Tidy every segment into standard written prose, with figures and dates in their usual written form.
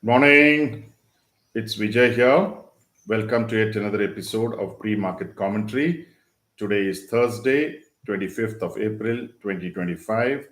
Morning, it's Vijay here. Welcome to yet another episode of Pre-Market Commentary. Today is Thursday, 25th of April, 2025.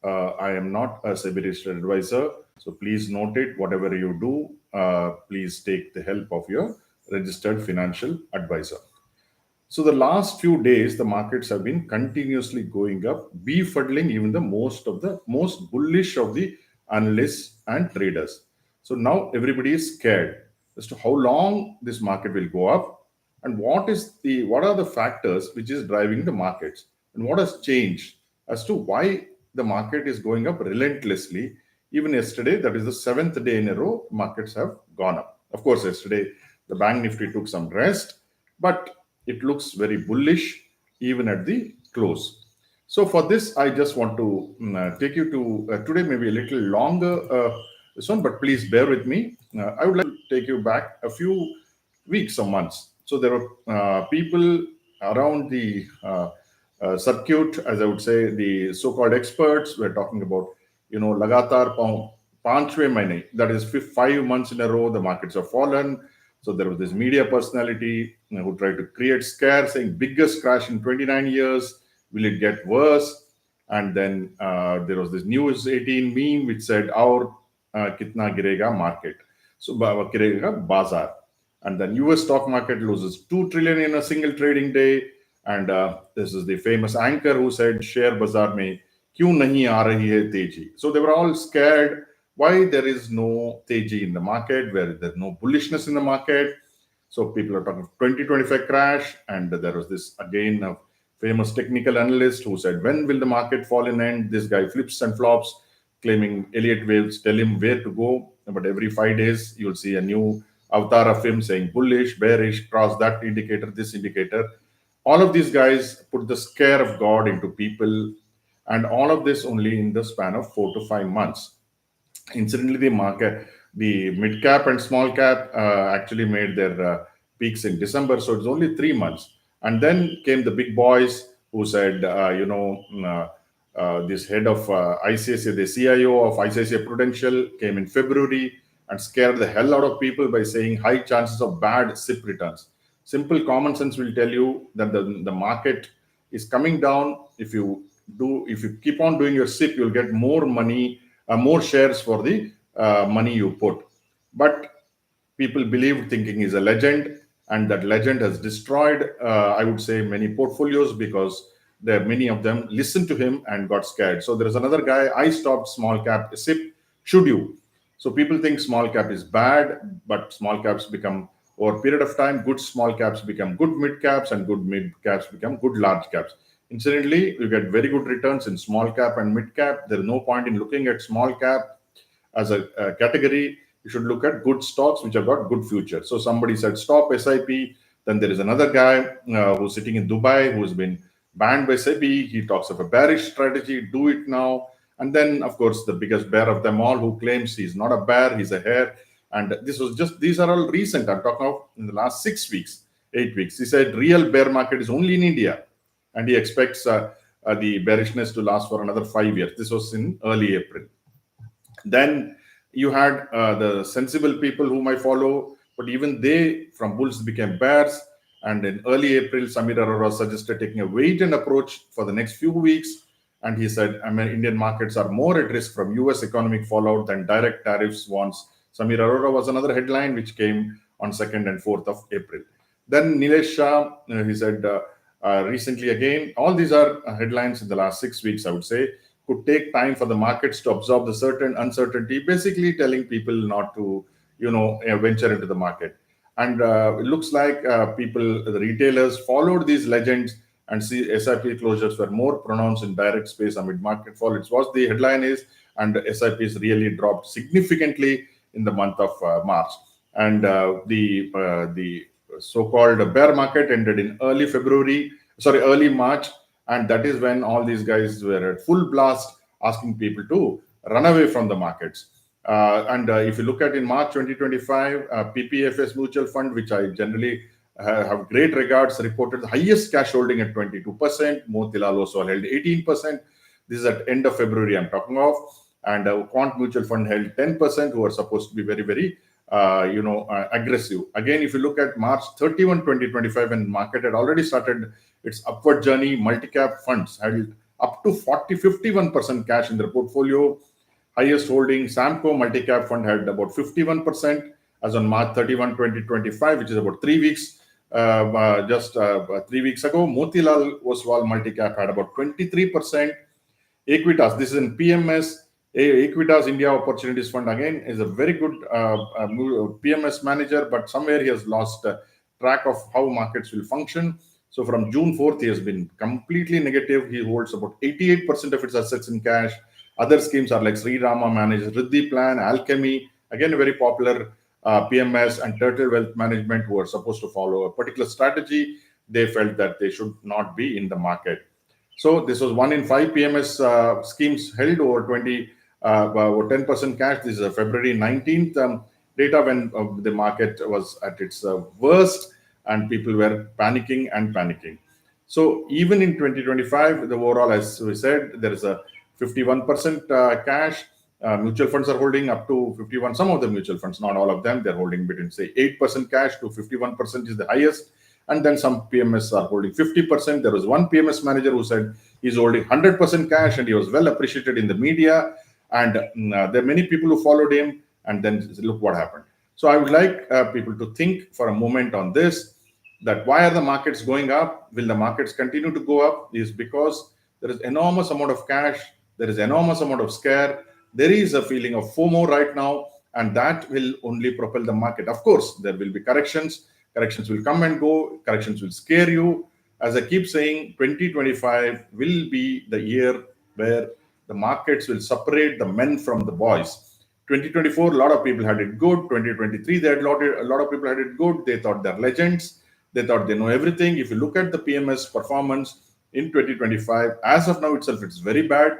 I am not a SEBI registered advisor, so please note it. Whatever you do, please take the help of your registered financial advisor. So the last few days, the markets have been continuously going up, befuddling even the most bullish of the analysts and traders. So now everybody is scared as to how long this market will go up and what are the factors which is driving the markets and what has changed as to why the market is going up relentlessly. Even yesterday, that is the seventh day in a row, markets have gone up. Of course, yesterday the bank nifty took some rest, but it looks very bullish even at the close. So for this, I just want to take you to today, maybe a little longer this one, but please bear with me. I would like to take you back a few weeks or months. So there were people around the circuit, as I would say, the so-called experts were talking about, lagatar panchve mahine, that is 5 months in a row, the markets have fallen. So there was this media personality who tried to create scare, saying biggest crash in 29 years. Will it get worse? And then there was this News 18 meme which said, "Our kitna girega market." So girega bazar. And then US stock market loses 2 trillion in a single trading day. And this is the famous anchor who said, "Share bazaar mein kyun nahi aa rahi hai teji?" So they were all scared why there is no teji in the market, where there's no bullishness in the market. So people are talking 2025 crash, and there was this again a famous technical analyst who said, when will the market fall in end? This guy flips and flops, claiming Elliott waves tell him where to go. But every 5 days, you'll see a new avatar of him saying bullish, bearish, cross that indicator, this indicator. All of these guys put the scare of God into people, and all of this only in the span of 4 to 5 months. Incidentally, the mid cap and small cap actually made their peaks in December, so it's only 3 months. And then came the big boys who said, this head of ICICI, the CIO of ICICI Prudential, came in February and scared the hell out of people by saying high chances of bad SIP returns. Simple common sense will tell you that the market is coming down. If you keep on doing your SIP, you'll get more money, more shares for the money you put. But people believed thinking is a legend, and that legend has destroyed, I would say, many portfolios because many of them listened to him and got scared. So there is another guy, I stopped small cap SIP. Should you? So people think small cap is bad, but small caps become, over a period of time, good small caps become good mid caps, and good mid caps become good large caps. Incidentally, you get very good returns in small cap and mid cap. There is no point in looking at small cap as a category. You should look at good stocks which have got good future. So somebody said stop SIP. Then there is another guy who's sitting in Dubai who's been banned by SEBI. He talks of a bearish strategy. Do it now. And then, of course, the biggest bear of them all, who claims he's not a bear, he's a hare. And these are all recent. I'm talking of in the last 6 weeks, 8 weeks. He said real bear market is only in India, and he expects the bearishness to last for another 5 years. This was in early April. Then you had the sensible people whom I follow, but even they from bulls became bears. And in early April, Samir Arora suggested taking a wait and approach for the next few weeks. And he said, Indian markets are more at risk from US economic fallout than direct tariffs warns. Samir Arora was another headline which came on 2nd and 4th of April. Then Nilesh Shah, he said recently again, all these are headlines in the last 6 weeks, I would say, could take time for the markets to absorb the certain uncertainty, basically telling people not to, venture into the market. And it looks like the retailers followed these legends, and see SIP closures were more pronounced in direct space amid market fall. It's what the headline is, and SIPs really dropped significantly in the month of March. And the so-called bear market ended in early March, and that is when all these guys were at full blast asking people to run away from the markets. And if you look at in March 2025, PPFS mutual fund, which I generally have great regards, reported the highest cash holding at 22%. Motilal Oswal held 18%. This is at end of February I'm talking of. and Quant Mutual Fund held 10%, who are supposed to be very, very aggressive. Again, if you look at March 31, 2025, when market had already started its upward journey, multi-cap funds held up to 51% cash in their portfolio. Highest holding, Samco multi-cap fund had about 51% as on March 31, 2025, which is about 3 weeks. Just 3 weeks ago. Motilal Oswal multi-cap had about 23%. Equitas, this is in PMS. Equitas India Opportunities Fund again is a very good PMS manager, but somewhere he has lost track of how markets will function. So from June 4th, he has been completely negative. He holds about 88% of its assets in cash. Other schemes are like Sri Rama manages Riddhi Plan, Alchemy, again a very popular PMS, and Turtle Wealth Management, who are supposed to follow a particular strategy. They felt that they should not be in the market. So this was 1 in 5 PMS schemes held over 10% cash. This is February 19th data, when the market was at its worst and people were panicking. So even in 2025, the overall, as we said, there is a 51% cash. Mutual funds are holding up to 51. Some of the mutual funds, not all of them, they're holding between, say, 8% cash to 51% is the highest. And then some PMS are holding 50%. There was one PMS manager who said he's holding 100% cash, and he was well appreciated in the media. And there are many people who followed him. And then look what happened. So I would like people to think for a moment on this, that why are the markets going up? Will the markets continue to go up? Is because there is enormous amount of cash. There is enormous amount of scare. There is a feeling of FOMO right now, and that will only propel the market. Of course, there will be corrections. Corrections will come and go. Corrections will scare you. As I keep saying, 2025 will be the year where the markets will separate the men from the boys. 2024, a lot of people had it good. 2023, a lot of people had it good. They thought they're legends. They thought they know everything. If you look at the PMS performance in 2025, as of now itself, it's very bad.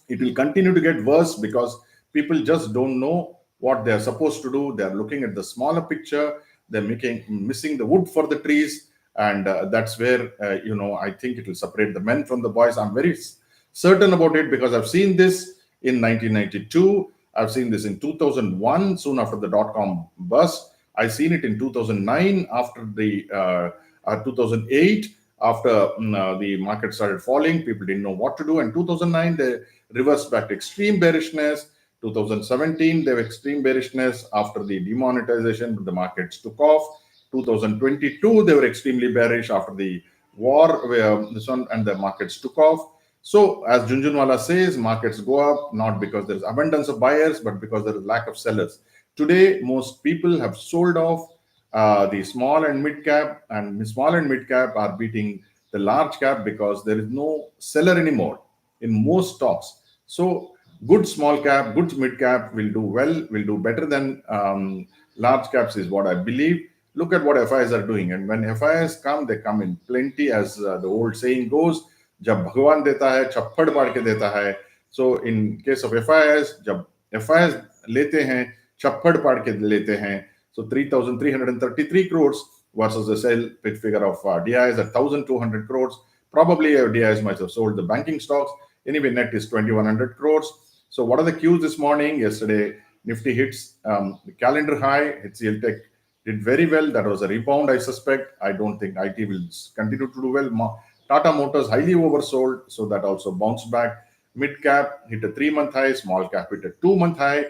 It will continue to get worse because people just don't know what they're supposed to do. They're looking at the smaller picture. They're missing the wood for the trees. And that's where, I think it will separate the men from the boys. I'm very certain about it because I've seen this in 1992. I've seen this in 2001, soon after the dot-com bust. I've seen it in 2009, after the 2008, after the market started falling. People didn't know what to do. And 2009, they reversed back to extreme bearishness. 2017, they were extreme bearishness after the demonetization, but the markets took off. 2022, they were extremely bearish after the war, and the markets took off. So, as Jhunjhunwala says, markets go up not because there is abundance of buyers, but because there is lack of sellers. Today, most people have sold off the small and mid cap, and small and mid cap are beating the large cap because there is no seller anymore in most stocks. So, good small cap, good mid cap will do well, will do better than large caps, is what I believe. Look at what FIs are doing. And when FIs come, they come in plenty, as the old saying goes. जब भगवान देता है छप्पड़ पाड़ के देता है. So in case of FIs, जब FIs लेते हैं छप्पड़ पाड़ के लेते हैं. So 3,333 crores versus the sell figure of DIs at 1,200 crores. Probably DIs might have sold the banking stocks. Anyway, net is 2,100 crores. So what are the cues this morning? Yesterday, Nifty hits the calendar high. HCL Tech did very well. That was a rebound, I suspect. I don't think IT will continue to do well. Tata Motors highly oversold, so that also bounced back. Mid cap hit a 3-month high, small cap hit a 2-month high.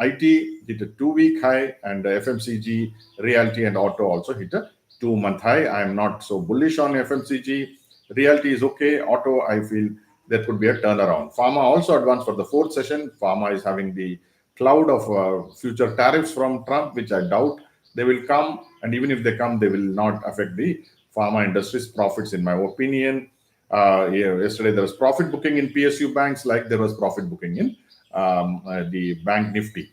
IT hit a 2-week high, and FMCG, Realty, and Auto also hit a 2-month high. I am not so bullish on FMCG. Realty is okay. Auto, I feel there could be a turnaround. Pharma also advanced for the 4th session. Pharma is having the cloud of future tariffs from Trump, which I doubt they will come. And even if they come, they will not affect the pharma industry's profits, in my opinion. Yesterday, there was profit booking in PSU banks, like there was profit booking in the bank Nifty.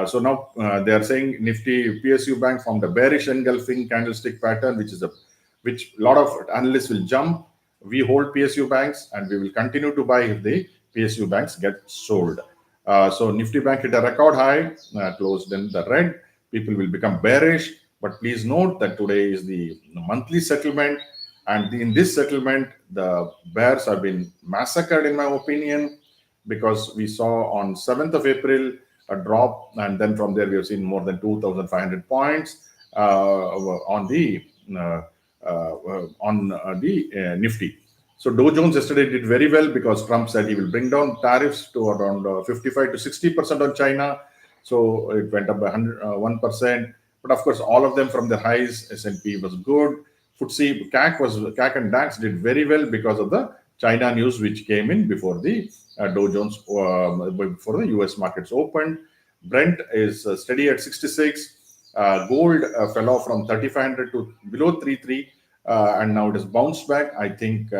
So now they are saying Nifty PSU bank formed a bearish engulfing candlestick pattern, which a lot of analysts will jump. We hold PSU banks, and we will continue to buy if the PSU banks get sold. So Nifty Bank hit a record high, closed in the red. People will become bearish, but please note that today is the monthly settlement, and in this settlement, the bears have been massacred, in my opinion. because we saw on 7th of April a drop, and then from there we have seen more than 2,500 points on the Nifty. So Dow Jones yesterday did very well because Trump said he will bring down tariffs to around 55 to 60% on China. So it went up by 1%. But of course, all of them from the highs. S&P was good. FTSE, CAC and DAX did very well because of the China news which came in before the Dow Jones, before the US markets opened. Brent is steady at 66. Gold fell off from 3,500 to below 33, and now it has bounced back. I think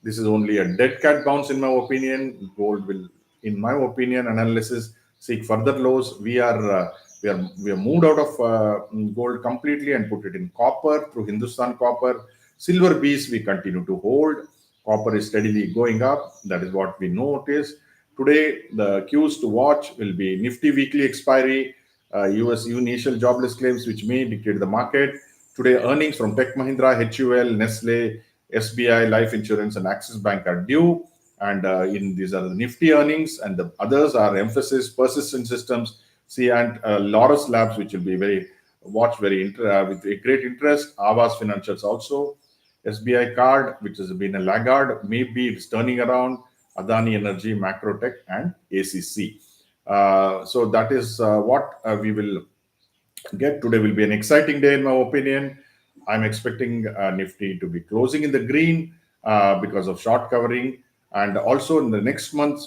this is only a dead cat bounce in my opinion. Gold will, in my opinion, analysis, seek further lows. We are moved out of gold completely and put it in copper through Hindustan Copper. Silver bees we continue to hold. Copper is steadily going up. That is what we notice. Today, the cues to watch will be Nifty weekly expiry, US initial jobless claims, which may dictate the market. Today, earnings from Tech Mahindra, HUL, Nestle, SBI, Life Insurance, and Axis Bank are due. And in these are the Nifty earnings, and the others are Mphasis, Persistent Systems, and Laurus Labs, which will be with a great interest. Aavas Financials also. SBI Card, which has been a laggard, maybe it's turning around. Adani Energy, Macrotech, and ACC. So that is what we will get. Today will be an exciting day in my opinion. I'm expecting Nifty to be closing in the green because of short covering. And also in the next month,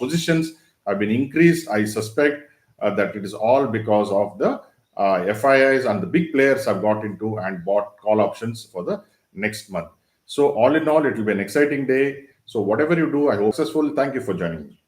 positions have been increased. I suspect that it is all because of the FIIs and the big players have got into and bought call options for the next month. So all in all, it will be an exciting day. So whatever you do, I hope successful. Thank you for joining me.